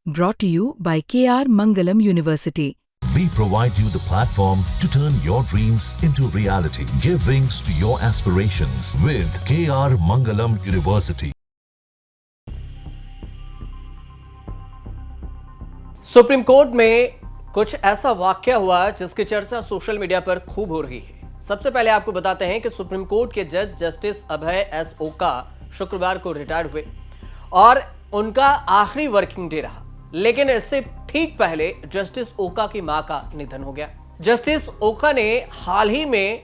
Brought to you by KR Mangalam University. We provide you the platform to turn your dreams into reality. Give wings to your aspirations with KR Mangalam University. Supreme court में कुछ ऐसा वाकया हुआ जिसकी चर्चा social media पर खूब हो रही है। सबसे पहले आपको बताते हैं कि सुप्रीम कोर्ट के जज जस्टिस अभय एस ओका शुक्रवार को रिटायर हुए और उनका आखिरी वर्किंग डे रहा, लेकिन इससे ठीक पहले जस्टिस ओका की मां का निधन हो गया। जस्टिस ओका ने हाल ही में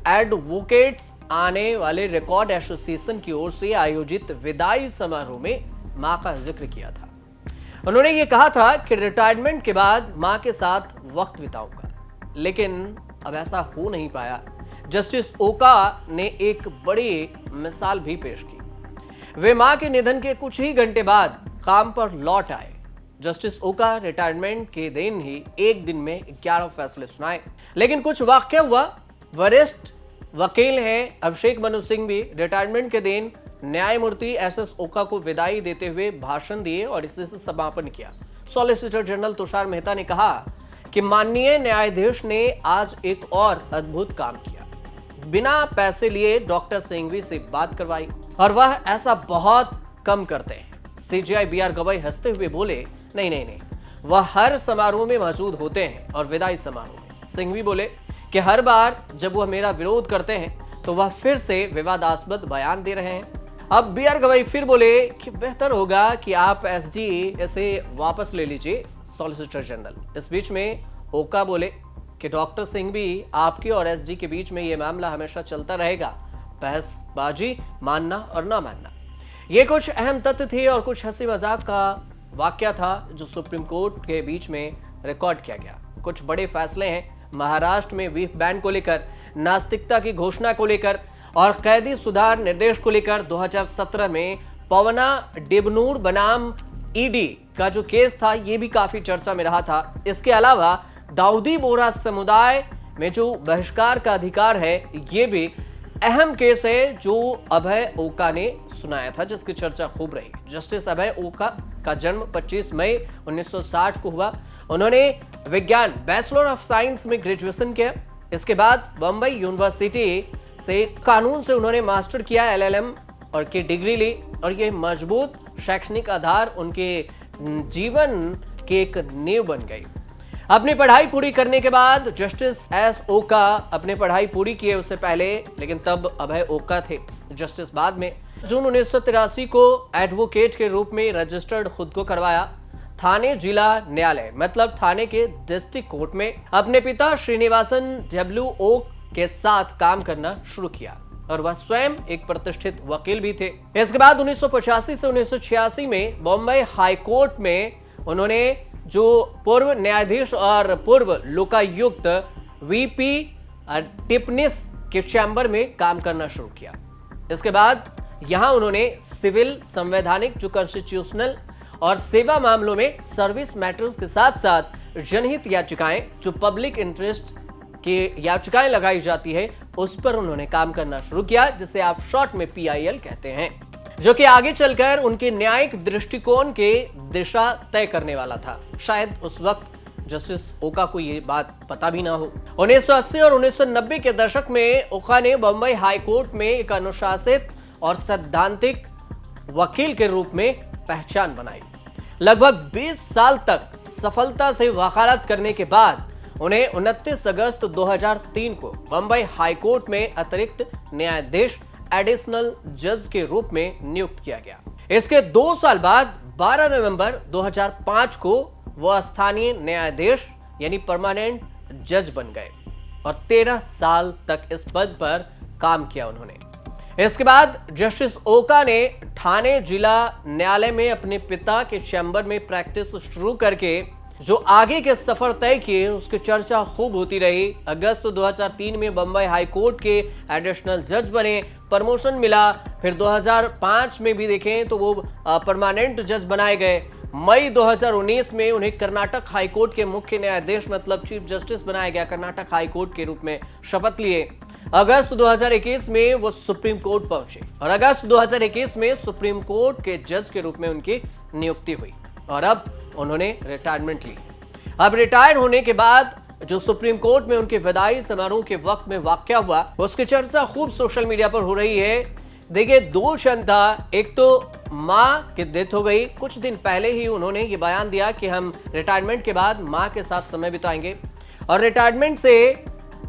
एडवोकेट्स आने वाले रिकॉर्ड एसोसिएशन की ओर से आयोजित विदाई समारोह में मां का जिक्र किया था। उन्होंने ये कहा था कि रिटायरमेंट के बाद मां के साथ वक्त बिताऊंगा, लेकिन अब ऐसा हो नहीं पाया। जस्टिस ओका ने एक बड़ी मिसाल भी पेश की। वे मां के निधन के कुछ ही घंटे बाद काम पर लौट आए। जस्टिस ओका रिटायरमेंट के दिन ही एक दिन में 11 फैसले सुनाए, लेकिन कुछ वाकया हुआ। वरिष्ठ वकील हैं अभिषेक मनु सिंह भी रिटायरमेंट के दिन न्यायमूर्ति एस ओका को विदाई देते हुए भाषण दिए और इसी से समापन किया। सॉलिसिटर जनरल तुषार मेहता ने कहा कि माननीय न्यायाधीश ने आज एक और अद्भुत काम किया। बिना पैसे लिए डॉक्टर सिंघवी से बात करवाई और वह ऐसा बहुत कम करते हैं। सीजीआई बीआर गवाई हंसते हुए बोले, नहीं, वह हर समारोह में मौजूद होते हैं और विदाई समारोह में। सिंघवी बोले कि हर बार जब वह मेरा विरोध करते हैं तो वह फिर से विवादास्पद बयान दे रहे हैं। अब बीआर गवाई फिर बोले कि बेहतर होगा कि आप एसजी इसे वापस ले लीजिए, सॉलिसिटर जनरल। इस बीच में ओका बोले कि डॉक्टर सिंघवी, आपके और एसजी के बीच में यह मामला हमेशा चलता रहेगा, बहसबाजी, मानना और ना मानना। ये कुछ अहम तथ्य थे और कुछ हंसी मजाक का वाकया था जो सुप्रीम कोर्ट के बीच में रिकॉर्ड किया गया। कुछ बड़े फैसले हैं महाराष्ट्र में वीफ बैन को लेकर, नास्तिकता की घोषणा को लेकर और कैदी सुधार निर्देश को लेकर। 2017 में पवना डिबनूर बनाम ईडी का जो केस था ये भी काफी चर्चा में रहा था। इसके अलावा दाऊदी बोहरा समुदाय में जो बहिष्कार का अधिकार है ये भी अहम केस है जो अभय ओका ने सुनाया था, जिसकी चर्चा खूब रही। जस्टिस अभय ओका का जन्म 25 मई 1960 को हुआ। उन्होंने विज्ञान बैचलर ऑफ साइंस में ग्रेजुएशन किया। इसके बाद बंबई यूनिवर्सिटी से कानून से उन्होंने मास्टर किया, एलएलएम और की डिग्री ली और यह मजबूत शैक्षणिक आधार उनके जीवन की एक नींव बन गई। अपनी पढ़ाई पूरी करने के बाद जस्टिस एस ओका अपनी पढ़ाई पूरी किए उससे पहले, लेकिन तब अभय ओका थे जस्टिस। बाद में जून 1983 को एडवोकेट के रूप में रजिस्टर्ड खुद को करवाया। थाने जिला न्यायालय मतलब थाने के डिस्ट्रिक्ट कोर्ट में अपने पिता श्रीनिवासन डब्ल्यू ओक के साथ काम करना शुरू किया और वह स्वयं एक प्रतिष्ठित वकील भी थे। इसके बाद 1985 से 1986 में बॉम्बे हाई कोर्ट में उन्होंने जो पूर्व न्यायाधीश और पूर्व लोकायुक्त वीपी टिपनिस के चैम्बर में काम करना शुरू किया। इसके बाद यहां उन्होंने सिविल, संवैधानिक, जो कॉन्स्टिट्यूशनल और सेवा मामलों में सर्विस मैटर्स के साथ साथ जनहित याचिकाएं, जो पब्लिक इंटरेस्ट की याचिकाएं लगाई जाती है, उस पर उन्होंने काम करना शुरू किया, जिसे आप शॉर्ट में PIL कहते हैं, जो कि आगे चलकर उनके न्यायिक दृष्टिकोण के दिशा तय करने वाला था। शायद उस वक्त जस्टिस ओका को यह बात पता भी ना हो। 1980 और 1990 के दशक में ओका ने बंबई हाई कोर्ट में एक अनुशासित और सैद्धांतिक वकील के रूप में पहचान बनाई। लगभग 20 साल तक सफलता से वकालत करने के बाद उन्हें 29 अगस्त 2003 को बंबई हाई कोर्ट में अतिरिक्त न्यायाधीश एडिशनल जज के रूप में नियुक्त किया गया। इसके 2 साल बाद 12 नवंबर 2005 को वह स्थानीय न्यायाधीश यानी परमानेंट जज बन गए और 13 साल तक इस पद पर काम किया उन्होंने। इसके बाद जस्टिस ओका ने ठाणे जिला न्यायालय में अपने पिता के चैम्बर में प्रैक्टिस शुरू करके जो आगे के सफर तय किए उसकी चर्चा खूब होती रही। अगस्त 2003 में बंबई हाई कोर्ट के एडिशनल जज बने, प्रमोशन मिला। फिर 2005 में भी देखें तो वो परमानेंट जज बनाए गए। मई 2019 में उन्हें कर्नाटक हाई कोर्ट के मुख्य न्यायाधीश मतलब चीफ जस्टिस बनाया गया, कर्नाटक हाई कोर्ट के रूप में शपथ लिए। अगस्त 2021 में वो सुप्रीम कोर्ट पहुंचे और अगस्त 2021 में सुप्रीम कोर्ट के जज के रूप में उनकी नियुक्ति हुई और अब उन्होंने रिटायरमेंट ली। अब रिटायर होने के बाद जो सुप्रीम कोर्ट में उनके विदाई समारोह के वक्त में वाकया हुआ, उसकी चर्चा खूब सोशल मीडिया पर हो रही है। देखिए, दो क्षण था। एक तो मां की डेथ हो गई, कुछ दिन पहले ही उन्होंने ये बयान दिया कि हम रिटायरमेंट के बाद मां के साथ समय बिताएंगे, और रिटायरमेंट से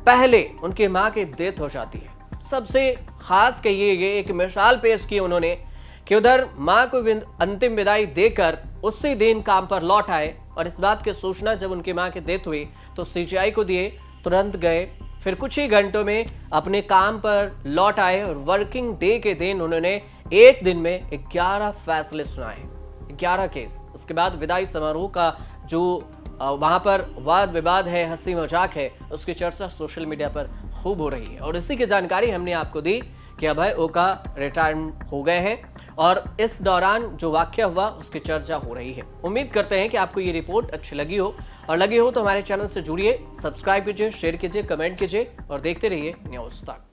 पहले उनकी मां की डेथ हो जाती है। सबसे खास कहिए ये एक मिसाल पेश की उन्होंने कि उधर मां को अंतिम विदाई देकर उसी दिन काम पर लौट आए, और इस बात की सूचना जब उनकी मां की डेथ हुई तो सीजीआई को दिए, तुरंत गए, फिर कुछ ही घंटों में अपने काम पर लौट आए, और वर्किंग डे के दिन उन्होंने एक दिन में 11 फैसले सुनाए, 11 केस। उसके बाद विदाई समारोह का जो वहां पर वाद विवाद है, हंसी मजाक है, उसकी चर्चा सोशल मीडिया पर खूब हो रही है। और इसी की जानकारी हमने आपको दी कि अभय ओका रिटायरमेंट हो गए हैं, और इस दौरान जो वाकया हुआ उसकी चर्चा हो रही है। उम्मीद करते हैं कि आपको ये रिपोर्ट अच्छी लगी हो, और लगी हो तो हमारे चैनल से जुड़िए, सब्सक्राइब कीजिए, शेयर कीजिए, कमेंट कीजिए और देखते रहिए न्यूज़ तक।